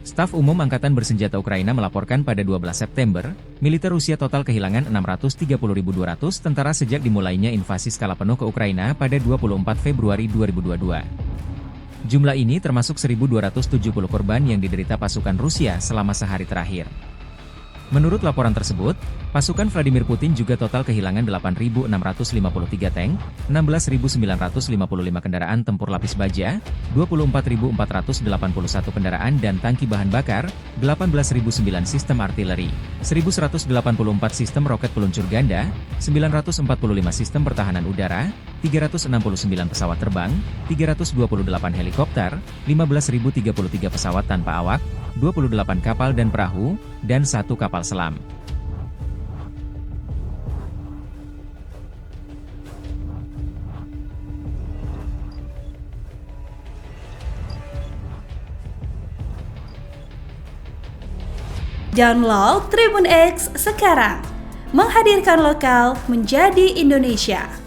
Staf Umum Angkatan Bersenjata Ukraina melaporkan pada 12 September, militer Rusia total kehilangan 630.200 tentara sejak dimulainya invasi skala penuh ke Ukraina pada 24 Februari 2022. Jumlah ini termasuk 1.270 korban yang diderita pasukan Rusia selama sehari terakhir. Menurut laporan tersebut, pasukan Vladimir Putin juga total kehilangan 8.653 tank, 16.955 kendaraan tempur lapis baja, 24.481 kendaraan dan tangki bahan bakar, 18.009 sistem artileri, 1.184 sistem roket peluncur ganda, 945 sistem pertahanan udara, 369 pesawat terbang, 328 helikopter, 15.033 pesawat tanpa awak, 28 kapal dan perahu, dan 1 kapal selam. Download Tribun X sekarang, menghadirkan lokal menjadi Indonesia.